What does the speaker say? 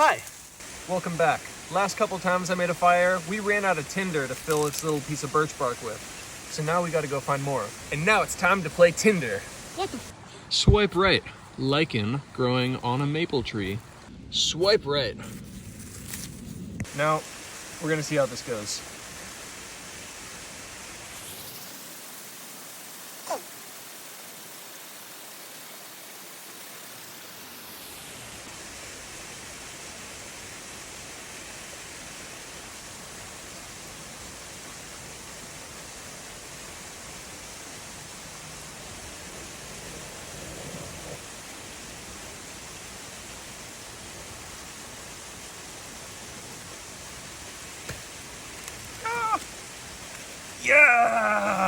Hi, welcome back. Last couple times I made a fire, we ran out of tinder to fill its little piece of birch bark with. So now we gotta go find more. And now it's time to play Tinder. What the? Swipe right. Lichen growing on a maple tree. Swipe right. Now, we're gonna see how this goes. Yeah!